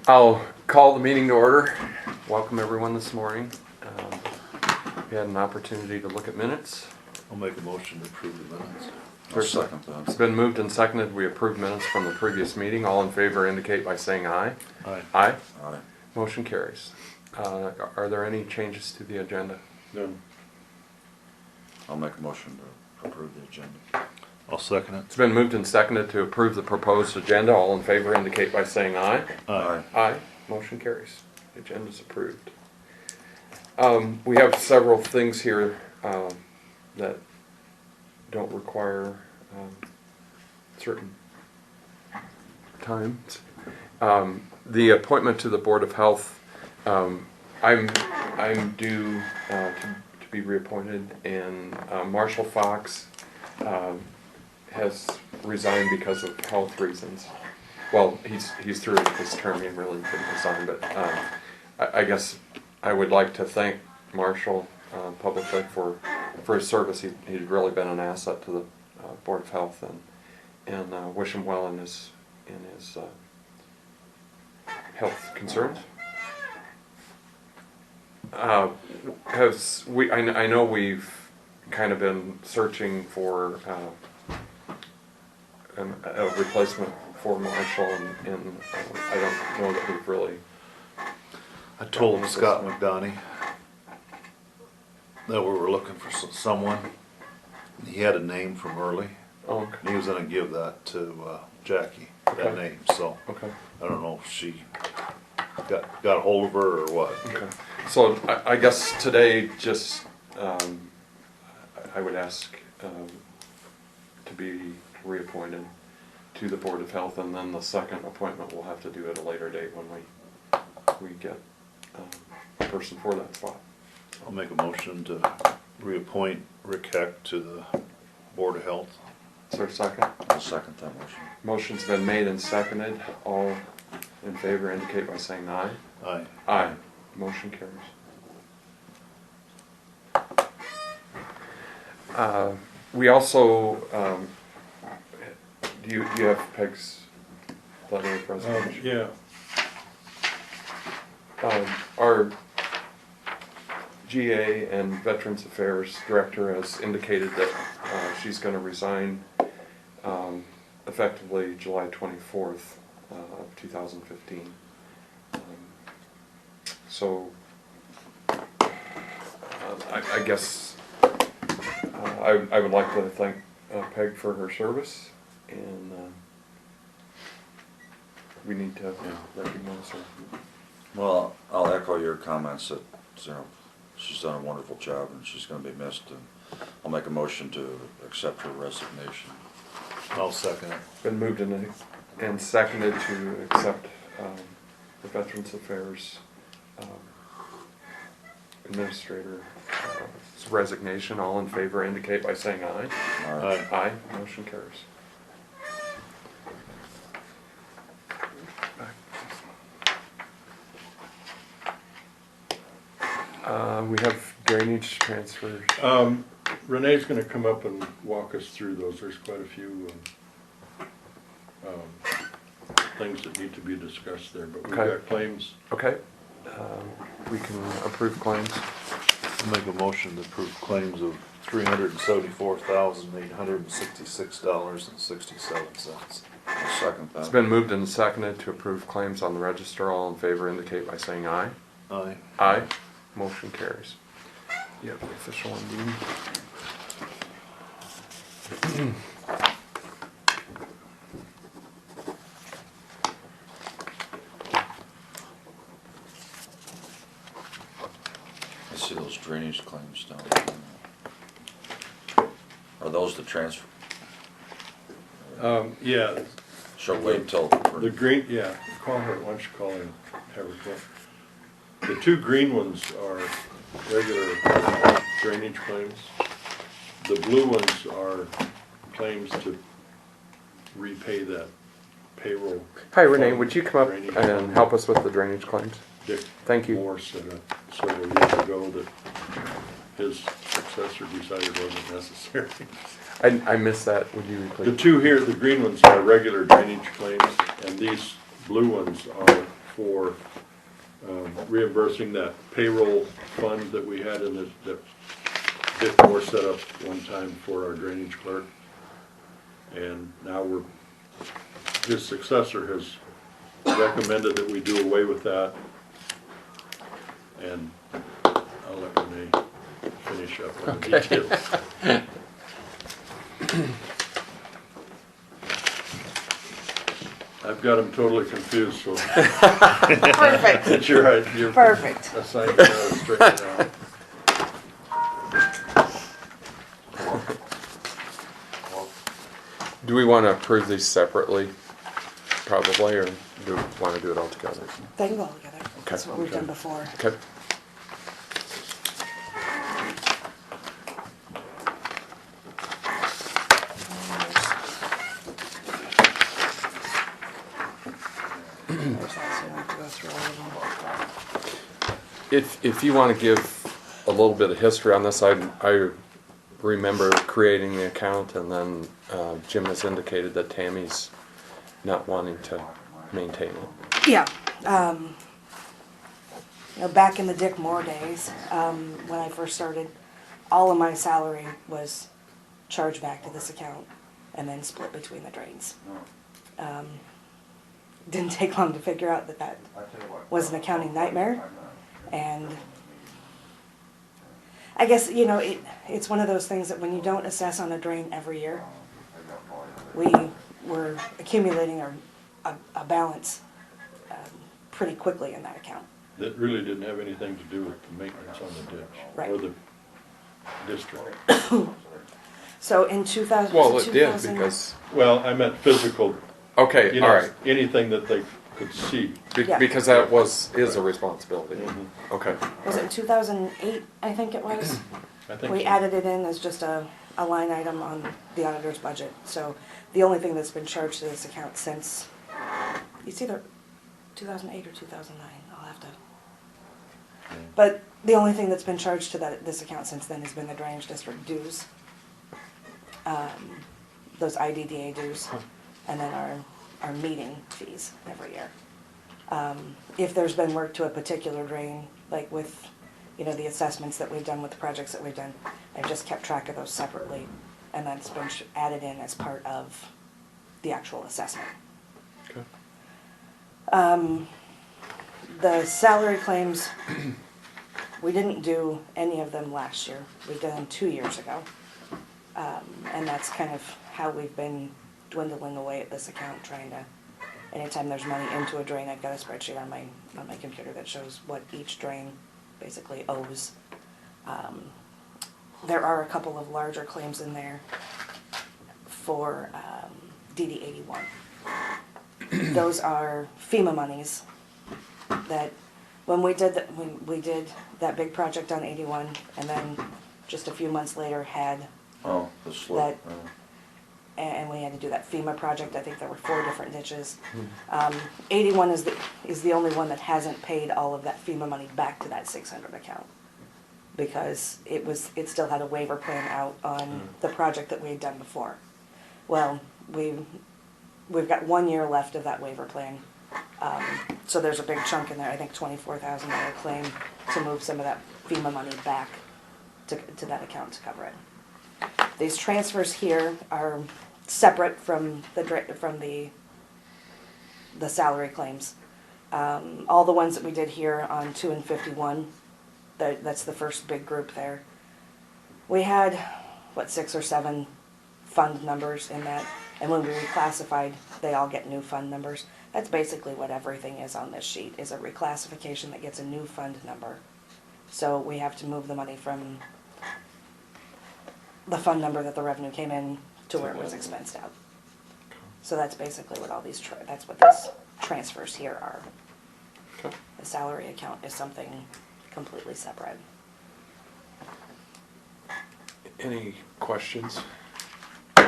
I'll call the meeting to order. Welcome everyone this morning. We had an opportunity to look at minutes. I'll make a motion to approve the minutes. I'll second that. It's been moved and seconded. We approve minutes from the previous meeting. All in favor indicate by saying aye. Aye. Aye. Aye. Motion carries. Are there any changes to the agenda? None. I'll make a motion to approve the agenda. I'll second it. It's been moved and seconded to approve the proposed agenda. All in favor indicate by saying aye. Aye. Aye. Motion carries. The agenda's approved. We have several things here that don't require certain times. The appointment to the Board of Health, I'm due to be reappointed, and Marshall Fox has resigned because of health reasons. Well, he's through his term. He really couldn't resign, but I guess I would like to thank Marshall publicly for his service. He's really been an asset to the Board of Health, and wish him well in his health concerns. I know we've kind of been searching for a replacement for Marshall, and I don't know that we've really. I told Scott McDonough that we were looking for someone. He had a name from early. Oh, okay. And he was going to give that to Jackie, that Okay. name. So Okay. I don't know if she got a hold of her or what. Okay. So I guess today, just I would ask to be reappointed to the Board of Health, and then the second appointment we'll have to do at a later date when we get a person for that spot. I'll make a motion to reappoint Rick Heck to the Board of Health. Is there a second? I'll second that motion. Motion's been made and seconded. All in favor indicate by saying aye. Aye. Aye. Motion carries. We also, do you have Peg's letter of resignation? Yeah. Our GA and Veterans Affairs Director has indicated that she's going to resign effectively July 24th of 2015. So I guess I would like to thank Peg for her service, and we need to recognize her. Well, I'll echo your comments that she's done a wonderful job and she's going to be missed. And I'll make a motion to accept her resignation. I'll second it. Been moved and seconded to accept the Veterans Affairs Administrator's resignation. All in favor indicate by saying aye. Aye. Aye. Motion carries. We have drainage transfers. Renee's gonna come up and walk us through those. There's quite a few things that need to be discussed there, but we've Okay. got claims. Okay. We can approve claims. I'll make a motion to approve claims of $374,866.67. I'll second that. It's been moved and seconded to approve claims on the register. All in favor indicate by saying aye. Aye. Aye. Motion carries. You have the official one, Dean. I see those drainage claims down there. Are those the transfer? Yeah, Shall wait until. the green, yeah, call her, why don't you call her and have her call. The two green ones are regular drainage claims. The blue ones are claims to repay that payroll. Hi, Renee. Would you come up Drainage. and help us with the drainage claims? Dick Thank you. Moore said several years ago that his successor decided it wasn't necessary. I missed that. Would you repeat? The two here, the green ones are regular drainage claims, and these blue ones are for reimbursing that payroll fund that we had in that Dick Moore set up one time for our drainage clerk. And now his successor has recommended that we do away with that. And I'll let Renee finish up on the details. I've got him totally confused, so Perfect. it's your Perfect. assignment to straighten it out. Do we want to approve these separately, probably, or do we want to do it all together? They can go all together. That's what we've Okay. done before. Okay. There's that, so you don't have to go through all of them. If you want to give a little bit of history on this, I remember creating the account, and then Jim has indicated that Tammy's not wanting to maintain it. Yeah. You know, back in the Dick Moore days, when I first started, all of my salary was charged back to this account and then split between the drains. Didn't take long to figure out that that was an accounting nightmare. And I guess, you know, it's one of those things that when you don't assess on a drain every year, we were accumulating a balance pretty quickly in that account. That really didn't have anything to do with the maintenance on the ditch. Right. Or the district. So in 2000, Well, it did 2000 because, Well, I meant physical, okay, you all know, right. anything that they could see. Yeah. Because that is a responsibility. Mhm. Okay. was it in 2008, I think it was? I think We so. added it in as just a line item on the auditor's budget. So the only thing that's been charged to this account since, it's either 2008 or 2009, I'll have to. But the only thing that's been charged to this account since then has been the drainage district dues. Those IDDA dues, and then our meeting fees every year. If there's been work to a particular drain, like with, you know, the assessments that we've done with the projects that we've done, I've just kept track of those separately, and that's been added in as part of the actual assessment. Okay. The salary claims, we didn't do any of them last year. We did them 2 years ago. And that's kind of how we've been dwindling away at this account, trying to, anytime there's money into a drain, I've got a spreadsheet on my computer that shows what each drain basically owes. There are a couple of larger claims in there for DD 81. Those are FEMA monies that when we did that big project on 81, and then just a few months later had Oh, the slip. and we had to do that FEMA project. I think there were 4 different ditches. 81 is the only one that hasn't paid all of that FEMA money back to that 600 account, because it still had a waiver plan out on the project that we had done before. Well, we've got 1 year left of that waiver plan, so there's a big chunk in there. I think $24,000 claim to move some of that FEMA money back to that account to cover it. These transfers here are separate from the salary claims. All the ones that we did here on 2 and 51, that's the first big group there. We had, 6 or 7 fund numbers in that, and when we reclassified, they all get new fund numbers. That's basically what everything is on this sheet, is a reclassification that gets a new fund number. So we have to move the money from the fund number that the revenue came in to where it was expensed out. So that's basically what all these, that's what these transfers here are. Okay. The salary account is something completely separate. Any questions? Do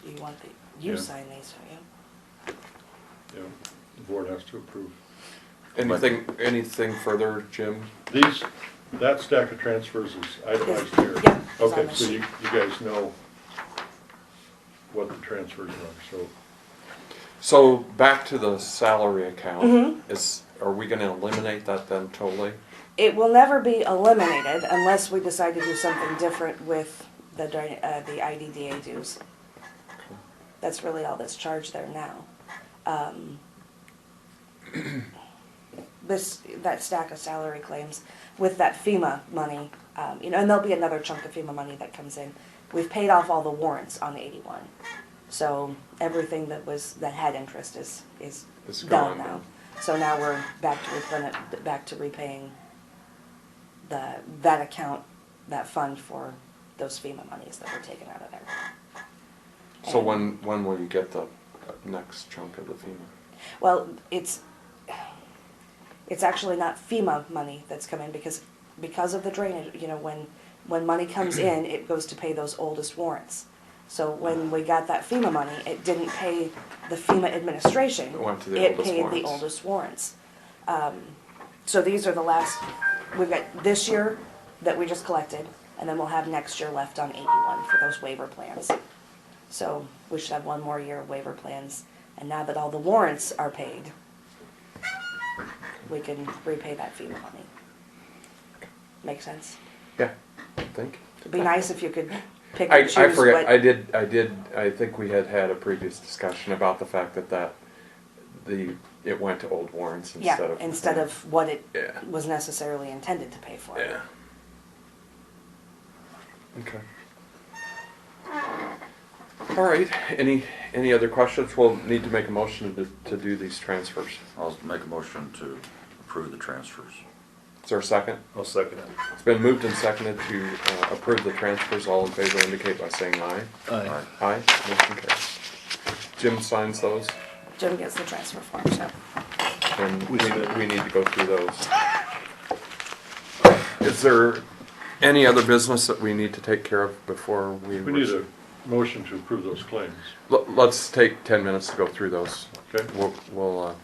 you want you Yeah. sign these, don't you? Yeah, the board has to approve. Anything further, Jim? That stack of transfers is itemized Yes. here. Yeah, it's on Okay, the so sheet. you guys know what the transfers are, so. So back to the salary account, Mm-hmm. are we gonna eliminate that then totally? It will never be eliminated unless we decide to do something different with the IDDA dues. That's really all that's charged there now. That stack of salary claims with that FEMA money, and there'll be another chunk of FEMA money that comes in. We've paid off all the warrants on 81, so everything that had interest is It's done gone now. now. So now we're back to repaying that account, that fund for those FEMA monies that were taken out of there. So And- when will you get the next chunk of the FEMA? Well, it's actually not FEMA money that's come in because of the drainage. When money comes in, it goes to pay those oldest warrants. So when we got that FEMA money, it didn't pay the FEMA administration. It went to the It oldest paid the warrants. oldest warrants. So these are the last. We've got this year that we just collected, and then we'll have next year left on 81 for those waiver plans. So we should have one more year of waiver plans. And now that all the warrants are paid, we can repay that FEMA money. Make sense? Yeah, I think. It'd be nice if you could pick I and choose forget, what. I think we had a previous discussion about the fact that it went to old warrants instead of. Instead of what it Yeah. was necessarily intended to pay for. Yeah. Okay. All right, any other questions? We'll need to make a motion to do these transfers. I'll make a motion to approve the transfers. Is there a second? I'll second it. It's been moved and seconded to approve the transfers. All in favor indicate by saying aye. Aye. Aye, motion carries. Jim signs those, Jim gets the transfer forms now. and we need to go through those. Is there any other business that we need to take care of before we? We need a motion to approve those claims, Let's take 10 minutes to go through those. okay? We'll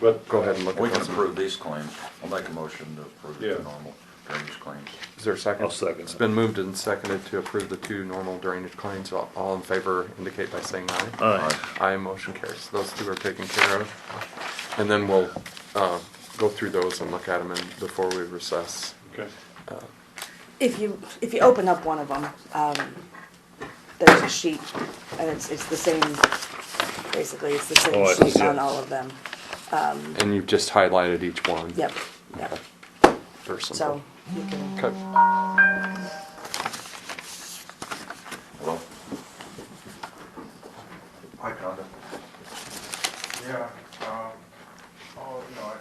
But go ahead and look We at can those. approve these claims. I'll make a motion to approve Yeah. the normal drainage claims. Is there a second? I'll second It's it. been moved and seconded to approve the two normal drainage claims. All in favor indicate by saying aye. Aye. Aye, motion carries. Those two are taken care of. And then we'll go through those and look at them before we recess. Okay, If you open up one of them, there's a sheet, and it's the same. Basically, it's the same Oh, I see sheet it. on all of them. And you've just highlighted each one. Yep. Yep. Very simple. So you can. Okay. Hello? Hi, Conda. Yeah, oh, no,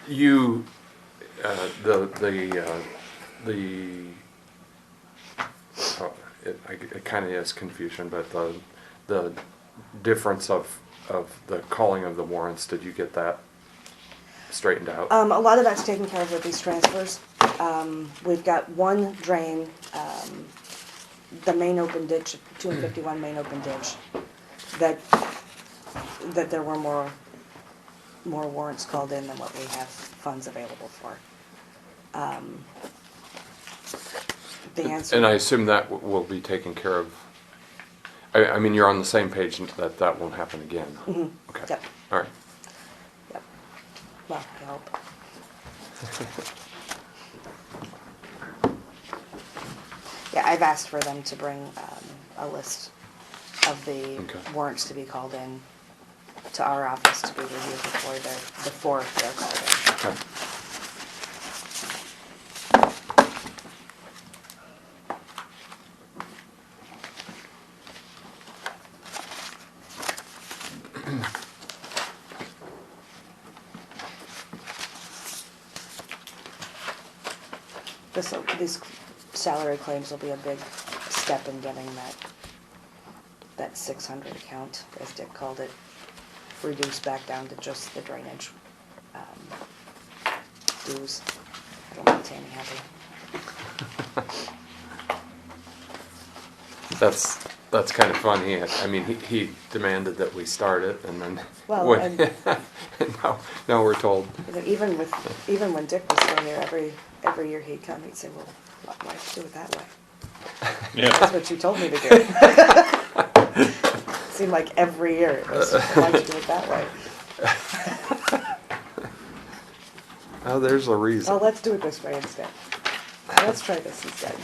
You, it kind of is confusion, but the difference of the calling of the warrants, did you get that straightened out? A lot of that's taken care of with these transfers. We've got one drain, the main open ditch, 251 main open ditch, that there were more warrants called in than what we have funds available for. The answer. And I assume that will be taken care of. I mean, you're on the same page that won't happen again. Mhm. Okay. Yep. All right. Yep. Well, I hope. Yeah, I've asked for them to bring a list of the Okay. warrants to be called in to our office to be reviewed before they're called in. Okay. These salary claims will be a big step in getting that 600 account, as Dick called it, reduced back down to just the drainage dues. I don't want Tammy happy. That's kind of funny. I mean, he demanded that we start it, and then Well, and- and now we're told. Even when Dick was still there, every year he'd come, he'd say, well, why don't you do it that way? Yeah. That's what you told me to do. Seemed like every year it was, why'd you do it that way? Oh, there's a reason. Oh, let's do it this way instead. Let's try this instead.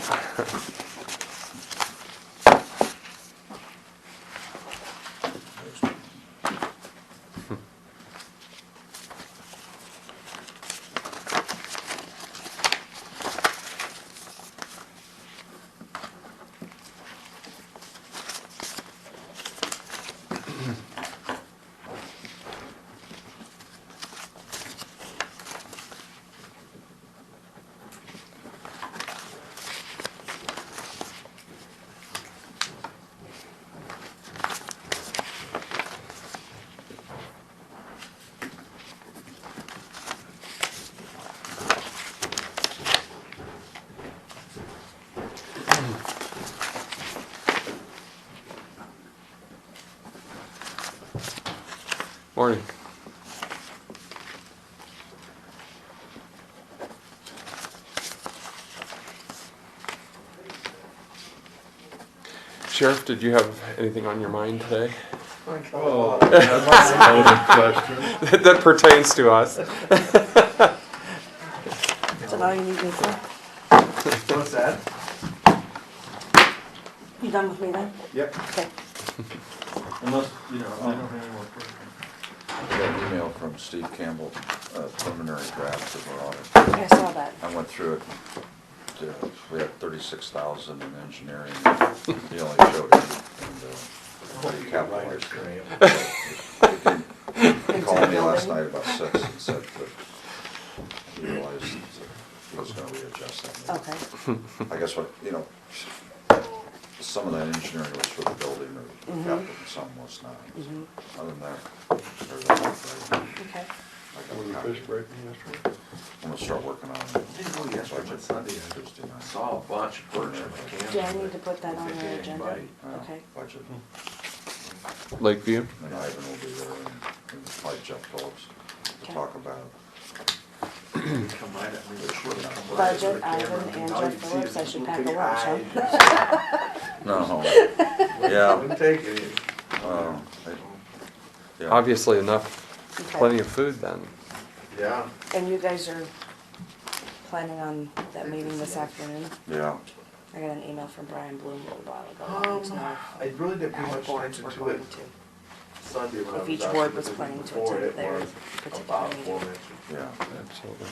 Morning. Sheriff, did you have anything on your mind today Oh, that's a loaded question. that pertains to us? Is that all you need me for? What's that? You done with me then? Yep. Okay. Unless, I don't have any more questions. I got an email from Steve Campbell, preliminary draft of our audit. I saw that. I went through it. We had 36,000 in engineering. He only showed it in the capitalized. He called me last night about 6 and said that he realized that he was gonna readjust that. Okay. I guess what, some of that engineering was for the building or capital, and some was not. Other than that, everything was right. Okay. I Were got you a fish copy. breaking yesterday? I'm gonna start working on it. Didn't go yesterday, but Sunday Tuesday I night. saw a bunch of birds in the camp. Do I need to put that on the agenda? Uh, Okay. Budget. Lakeview? And Ivan will be there and probably Jeff Phillips to Okay. talk about Come by that, we were sure to come by. Budget, Ivan, and Jeff Phillips, I should pack a lunch, huh? it. No, yeah, Wouldn't take it. yeah. Obviously enough, Okay. plenty of food then. Yeah. And you guys are planning on that meeting this afternoon? Yeah, I got an email from Brian Bloom a little while ago. wanting to know I really didn't pay how much boards attention were to going it to. Sunday when I If was each out board there, was the week planning to before, attend it their was particular about meeting. 4 inches. yeah. Absolutely.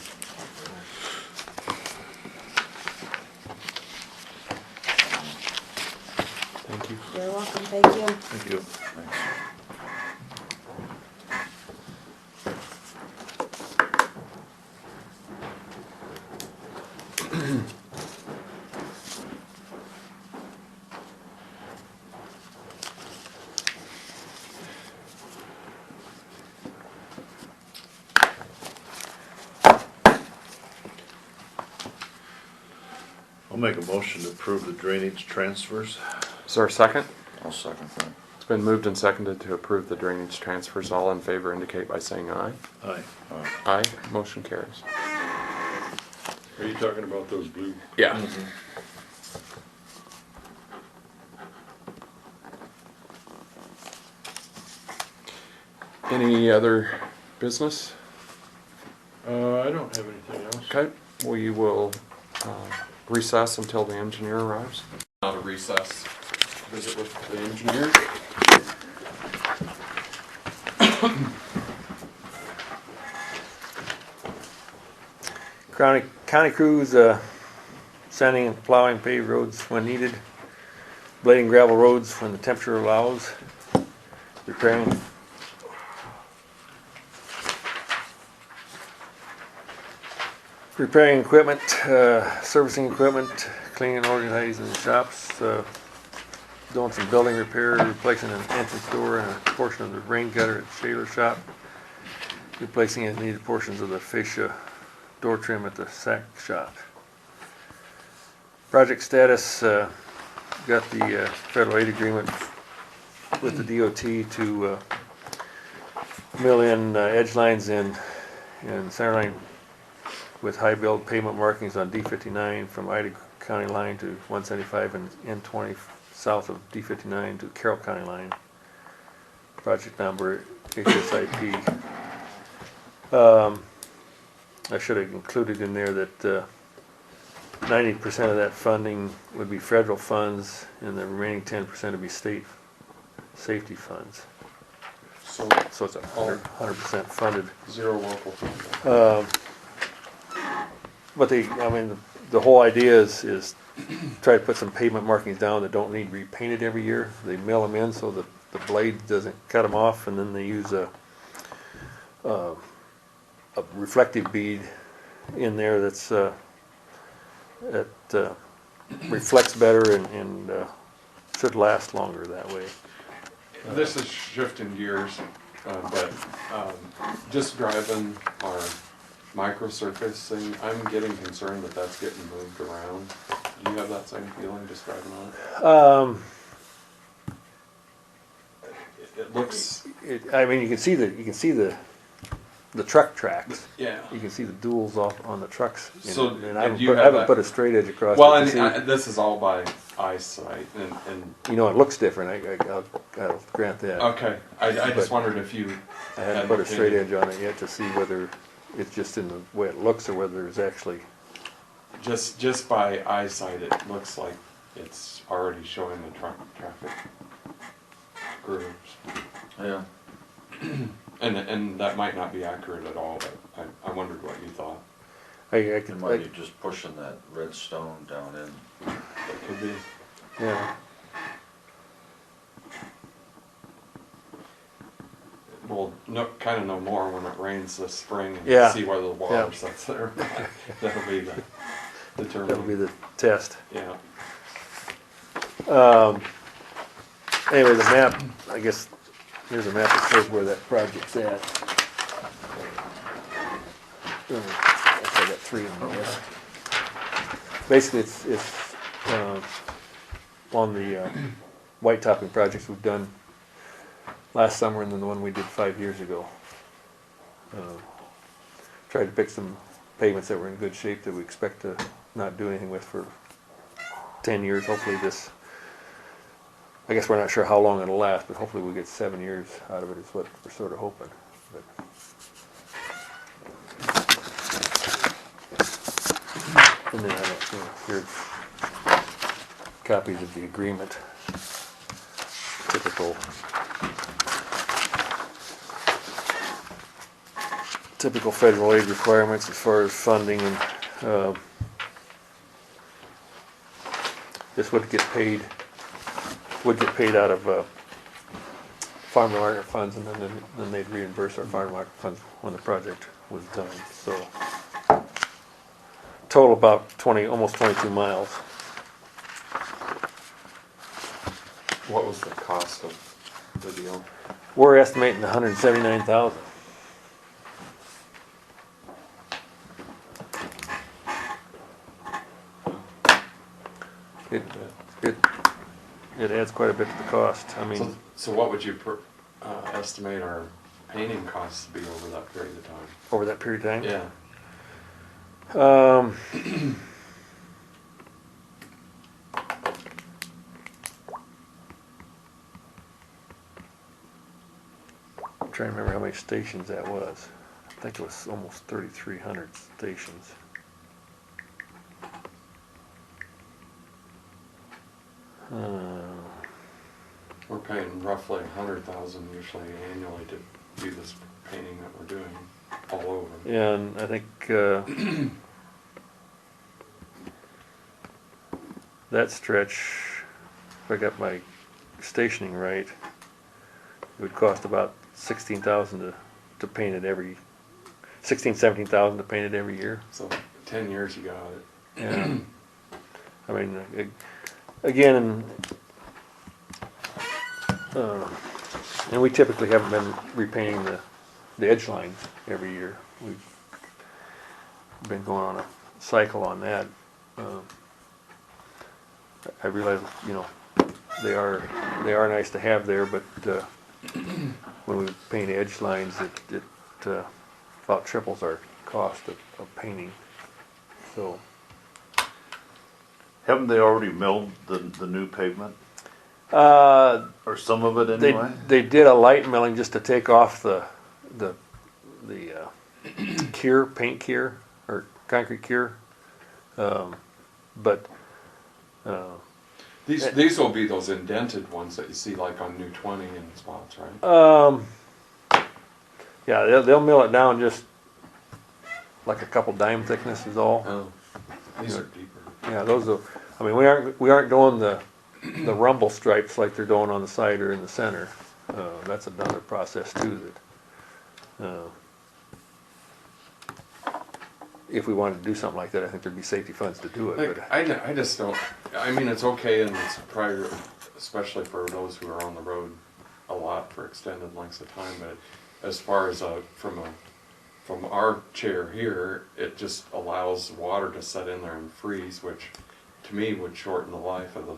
Thank you. You're welcome, thank you. Thank you. Thanks. I'll make a motion to approve the drainage transfers. Is there a second? I'll second that. It's been moved and seconded to approve the drainage transfers. All in favor indicate by saying aye. Aye. Aye, motion carries. Are you talking about those blue? Yeah. Any other business? I don't have anything else. Okay, we will recess until the engineer arrives. Not a recess, visit with the engineer. County crews sanding and plowing paved roads when needed, blading gravel roads when the temperature allows, repairing equipment, servicing equipment, cleaning and organizing the shops, doing some building repair, replacing an entrance door and a portion of the rain gutter at Shaler's shop, replacing any needed portions of the fascia door trim at the sack shop. Project status, got the federal aid agreement with the DOT to mill in edge lines in center line with high build pavement markings on D59 from Ida County line to 175 and N20 south of D59 to Carroll County line. Project number HSIP. I should have included in there that 90% of that funding would be federal funds and the remaining 10% would be state safety funds. So So it's 100% funded. zero local funding. But the whole idea is try to put some pavement markings down that don't need repainted every year. They mill them in so that the blade doesn't cut them off, and then they use a reflective bead in there that reflects better and should last longer that way. This is shifting gears, but just driving our microsurfacing, I'm getting concerned that that's getting moved around. Do you have that same feeling just driving on it? It looks, You can see the truck tracks. yeah. You can see the duals off on the trucks. So, and I do you have haven't that- put a straight edge across. Well, it to and see. this is all by eyesight, and It looks different. I'll grant that. okay. I just But wondered if you I had haven't put a an straight opinion. edge on it yet to see whether it's just in the way it looks or whether there's actually. Just by eyesight, it looks like it's already showing the traffic grooves. Yeah. And that might not be accurate at all, but I wondered what you thought. It might be just pushing that red stone down in. It could be. Yeah. We'll know more when it rains this spring and Yeah. see whether the water Yeah. sets there. That'll be the determining. That'll be the test. Yeah. Anyway, the map. I guess here's a map that shows where that project's at. I got three of them. Yes. Basically, it's on the white topping projects we've done last summer, and then the one we did 5 years ago. Tried to pick some pavements that were in good shape that we expect to not do anything with for 10 years. Hopefully this, I guess we're not sure how long it'll last, but hopefully we'll get 7 years out of it is what we're sort of hoping. But and then here's copies of the agreement. Typical federal aid requirements as far as funding, and this would get paid out of farm to market funds, and then they'd reimburse our farm to market funds when the project was done. So total about almost 22 miles. What was the cost of the deal? We're estimating 179,000. It adds quite a bit to the cost. I mean, So what would you estimate our painting costs to be over that period of time? over that period of time. Yeah. I'm trying to remember how many stations that was. I think it was almost 3,300 stations. We're paying roughly 100,000 usually annually to do this painting that we're doing all over. Yeah, and I think that stretch, if I got my stationing right, it would cost about 16,000 to paint it every 17,000 to paint it every year. So 10 years you got it. Yeah. I mean, again, and we typically haven't been repainting the edge lines every year. We've been going on a cycle on that. I realize, you know, they are nice to have there, but, when we paint edge lines, it about triples our cost of painting, so. Haven't they already milled the new pavement, Uh, or some of it they, anyway? they did a light milling just to take off the cure, paint cure, or concrete cure. But, These will be those indented ones that you see like on New 20 in spots, right? yeah, they'll mill it down just like a couple dime thickness is all. Oh, these are deeper. Yeah, those are, I mean, we aren't doing the rumble stripes like they're doing on the side or in the center. That's another process too that, if we wanted to do something like that, I think there'd be safety funds to do it, Like, but. I just don't, I mean, it's okay and it's prior, especially for those who are on the road a lot for extended lengths of time, but as far as from our chair here, it just allows water to set in there and freeze, which to me would shorten the life of the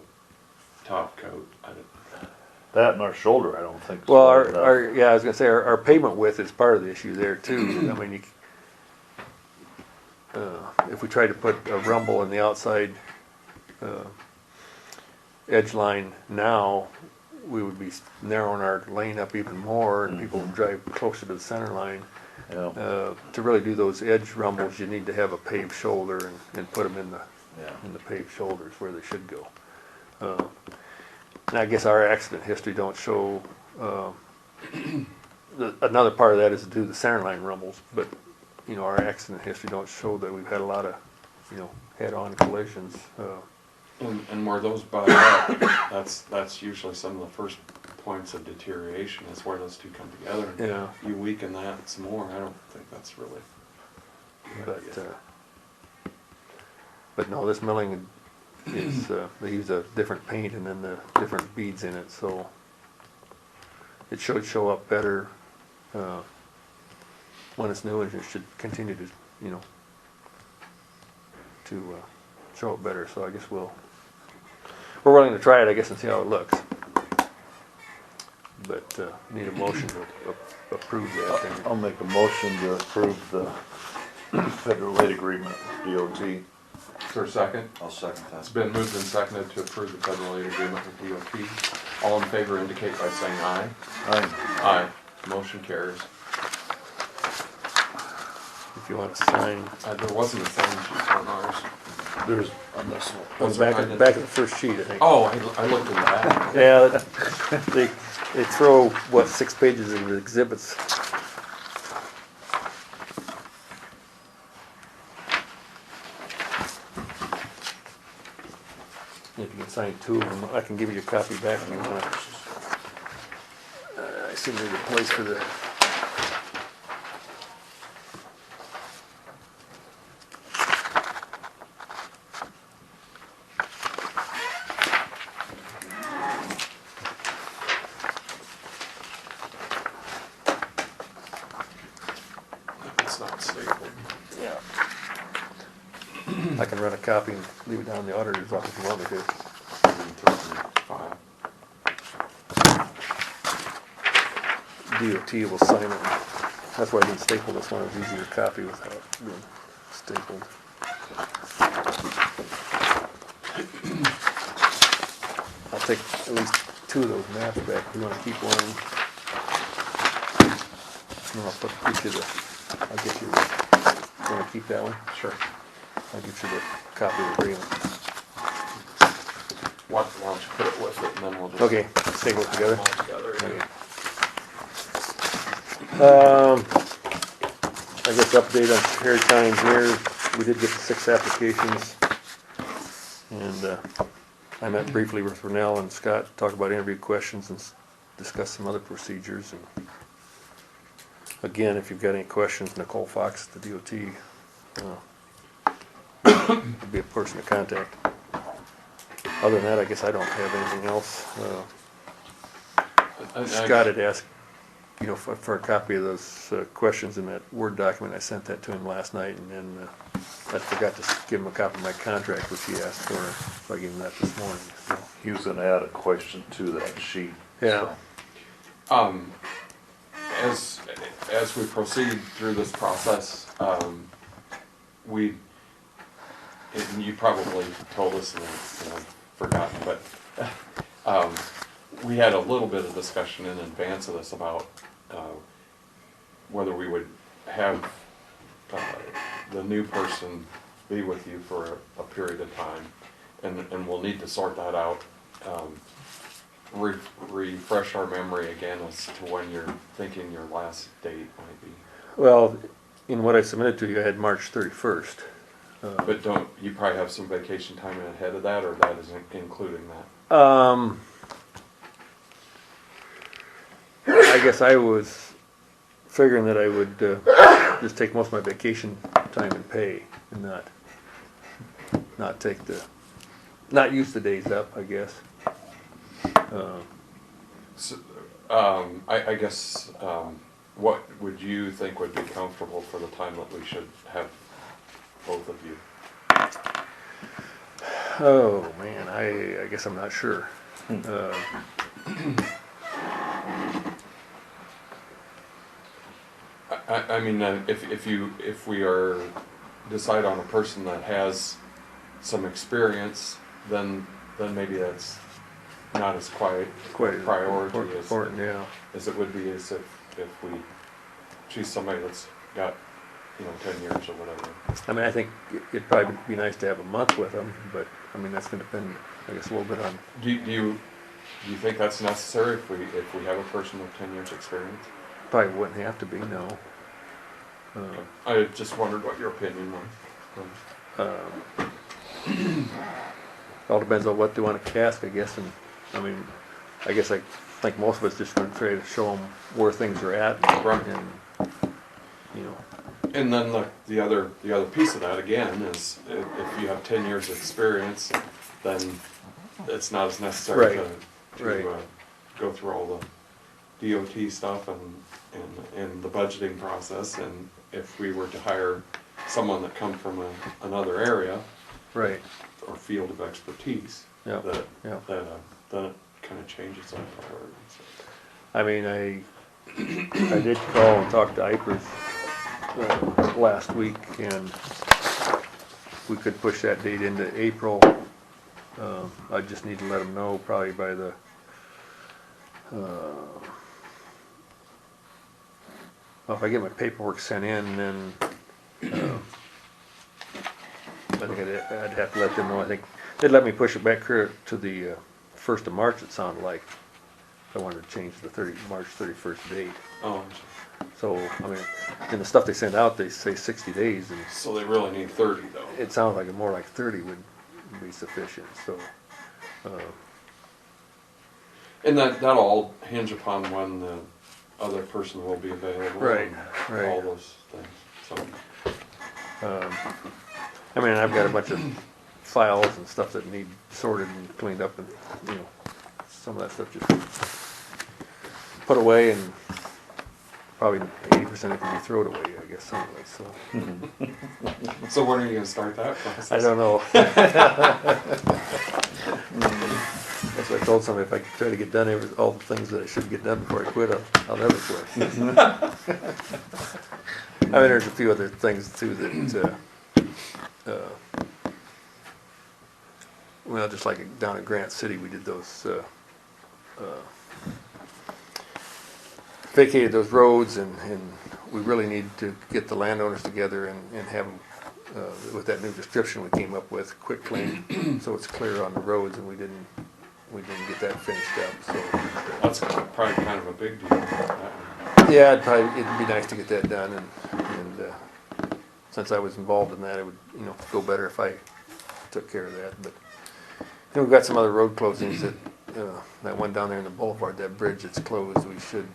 top coat. That and our shoulder, I don't think. is Well, wide enough. yeah, I was gonna say, our pavement width is part of the issue there too. I mean, if we tried to put a rumble in the outside, edge line now, we would be narrowing our lane up even more and people would drive closer to the center line. Yeah. To really do those edge rumbles, you need to have a paved shoulder and put them in the paved shoulders where they should go. And I guess our accident history don't show, another part of that is to do the center line rumbles, but, you know, our accident history don't show that we've had a lot of, you know, head-on collisions. And where those butt up, that's usually some of the first points of deterioration is where those two come together. And Yeah. you weaken that some more, I don't think that's really. But no, this milling is, they use a different paint and then the different beads in it, so it should show up better, when it's new, and it should continue to, you know, to, show up better, so I guess we're willing to try it, I guess, and see how it looks. But, need a motion to approve that then. I'll make a motion to approve the federal aid agreement with DOT. Is there a second? I'll second It's that. been moved and seconded to approve the federal aid agreement with DOT. All in favor indicate by saying aye. Aye. Aye. Motion carries. If you want to sign, There wasn't a sign sheet on ours. There's on this one. on the back of the first sheet, I think. Oh, I looked in the back. Yeah, they throw, what, 6 pages of exhibits. If you can sign 2 of them, I can give you a copy back if you want. I assume there's a place for the. It's not stapled. Yeah. I can run a copy and leave it down in the auditor's office if you want me to. File. DOT will sign it. That's why I didn't staple this one, it was easier to copy without being stapled. I'll take at least 2 of those maps back, if you wanna keep one. And I'll get you you wanna keep that one? Sure. I'll get you the copy of the agreement. Why don't you put it with it and then we'll just. Okay, staple it together. All together, yeah. Okay. I guess update on Harry County Engineer, we did get the 6 applications. And, I met briefly with Renell and Scott, to talk about interview questions and discuss some other procedures. And again, if you've got any questions, Nicole Fox, the DOT, would be a person to contact. Other than that, I guess I don't have anything else. Scott had asked, you know, for a copy of those questions in that Word document. I sent that to him last night, and then I forgot to give him a copy of my contract, which he asked for, so I gave him that this morning, so. He was gonna add a question to that sheet. Yeah. As we proceed through this process, we, and you probably told us and I've forgotten, but we had a little bit of discussion in advance of this about whether we would have the new person be with you for a period of time, and we'll need to sort that out. Refresh our memory again as to when you're thinking your last date might be. Well, in what I submitted to you, I had March 31st. But don't, you probably have some vacation time ahead of that, or that isn't including that? I guess I was figuring that I would just take most of my vacation time and pay, and not use the days up, I guess. So, I guess, what would you think would be comfortable for the time that we should have both of you? Oh, man, I guess I'm not sure. I mean, if we are, decide on a person that has some experience, then maybe that's not as quite Quite priority important, yeah. as it would be as if we choose somebody that's got, 10 years or whatever. I mean, I think it'd probably be nice to have a month with them, but, I mean, that's gonna depend, I guess, a little bit on, Do you think that's necessary if we have a person with 10 years experience? probably wouldn't have to be, no. I just wondered what your opinion was. All depends on what they wanna cast, I guess, and, I mean, I guess I think most of us just gonna try to show them where things are at. Right. And, you know, And then the other piece of that again is if you have 10 years of experience, then it's not as necessary to Right. go through all the DOT stuff and the budgeting process. And if we were to hire someone that come from another area right, or field of expertise, yeah, that yeah. then it kind of changes our priorities. I mean, I did call and talk to Ipers last week, and we could push that date into April. I just need to let them know probably by the, well, if I get my paperwork sent in, then, I think I'd have to let them know. I think they'd let me push it back here to the 1st of March, it sounded like. I wanted to change the March 31st date. Oh, So, I mean, in the stuff they send out, they say 60 days, and so they really need 30 though. it sounds like more like 30 would be sufficient, so. And that'll all hinge upon when the other person will be available. Right, and right. all those things, so. I mean, I've got a bunch of files and stuff that need sorted and cleaned up, and, some of that stuff just put away, and probably 80% it can be thrown away, I guess, anyway, so. So when are you gonna start that process? I don't know. That's what I told somebody, if I try to get done all the things that I should get done before I quit, I'll never quit. I mean, there's a few other things too that, well, just like down in Grant City, we did those, vacated those roads, and we really need to get the landowners together and have them, with that new description we came up with, quick claim, so it's clear on the roads, and we didn't get that finished up, so. That's probably kind of a big deal. That one. Yeah, it'd be nice to get that done, and since I was involved in that, it would, go better if I took care of that, but. We've got some other road closings that one down there in the boulevard, that bridge that's closed, we should.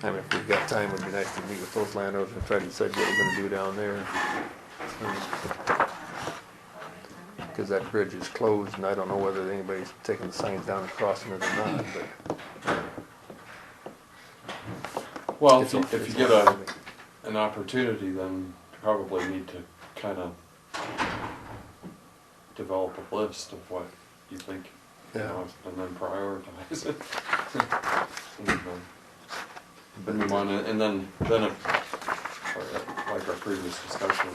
I mean, if we've got time, it'd be nice to meet with those landowners and try to decide what we're gonna do down there. Cause that bridge is closed, and I don't know whether anybody's taking the signs down and crossing it or not, but. Well, It's if you it's get all- an opportunity, then you probably need to kind of develop a list of what you think, you Yeah. know, and then prioritize it. And move on, and then if, like our previous discussion,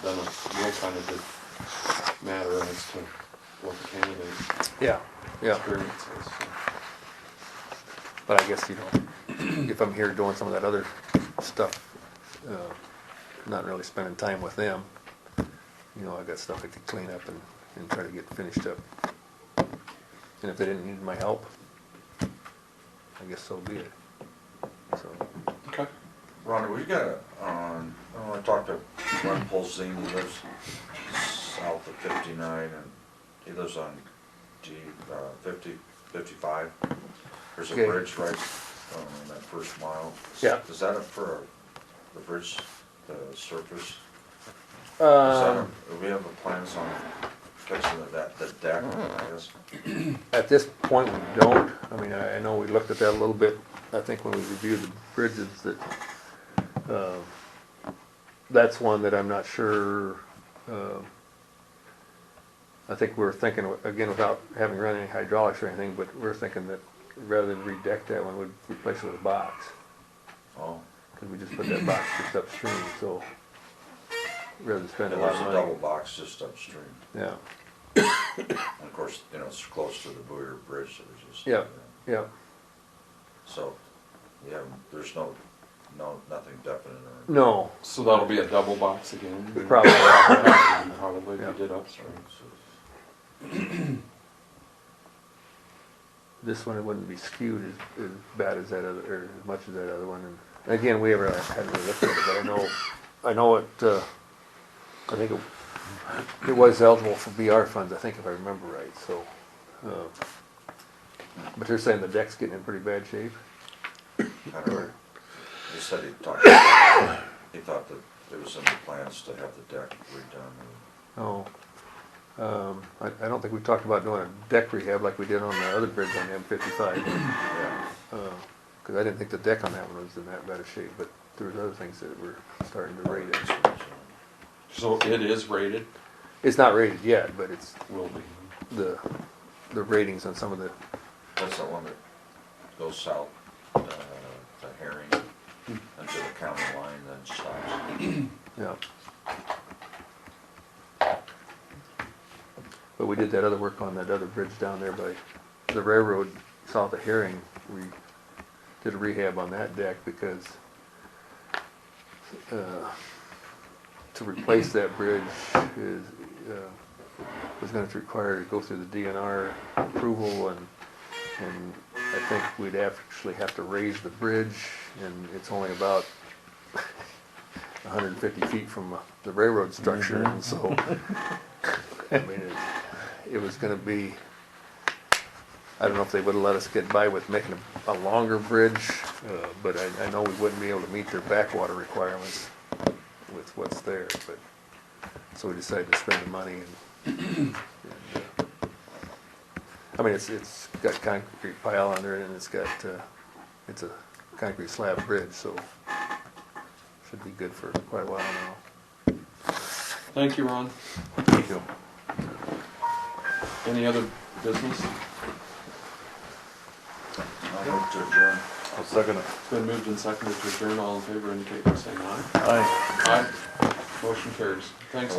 then it will kind of matter as to what the candidate's Yeah, yeah. experience is. So. But I guess, you know, if I'm here doing some of that other stuff, not really spending time with them, you know, I got stuff I could clean up and try to get finished up. And if they didn't need my help, I guess so be it. So, Okay. Rhonda, we got I talked to Ron Polzine, he lives south of 59, and he lives on 55. There's a Okay. bridge right on that first mile. Yeah. Is that up for the bridge, the surface? um, Do we have the plans on fixing the deck, I guess? at this point, we don't. I mean, I know we looked at that a little bit, I think when we reviewed the bridges, that, that's one that I'm not sure, I think we're thinking, again, without having run any hydraulics or anything, but we're thinking that rather than redeck that one, we'd replace it with a box. Oh, Because we just put that box just upstream, so rather than spend a lot there's of a money. double box just upstream. Yeah, And of course, you know, it's close to the Boyer Bridge, so there's just. Yeah. yeah. So, yeah, there's nothing definite or. No, So that'll be a double box again? Probably. Probably Yeah. if you did upstream. this one, it wouldn't be skewed as bad as that other, or as much as that other one. And again, we ever hadn't really looked at it, but I know it, I think it was eligible for BR funds, I think, if I remember right, so. But they're saying the deck's getting in pretty bad shape? I don't know. He said he thought that there was in the plans to have the deck redone. Oh. I don't think we talked about doing a deck rehab like we did on the other bridge on M55. Yeah, Because I didn't think the deck on that one was in that bad of shape, but there was other things that were starting to rate it. So it is rated? It's not rated yet, but it's Will be. the ratings on some of the, That's the one that goes south, to Herring, into the county line, then stops. yeah. But we did that other work on that other bridge down there by the railroad south of Herring. We did a rehab on that deck because to replace that bridge is, was going to require to go through the DNR approval, and I think we'd actually have to raise the bridge, and it's only about 150 feet from the railroad structure, and so I mean it was going to be, I don't know if they would have let us get by with making a longer bridge, but I know we wouldn't be able to meet their backwater requirements with what's there, but so we decided to spend the money and I mean it's got concrete pile under it, and it's got it's a concrete slab bridge, so should be good for quite a while now. Thank you, Ron. Thank you. Any other business? I'll move to adjourn. I'll second it. It's been moved and seconded to adjourn. All in favor indicate by saying aye. Aye. Aye. Motion carries. Thanks.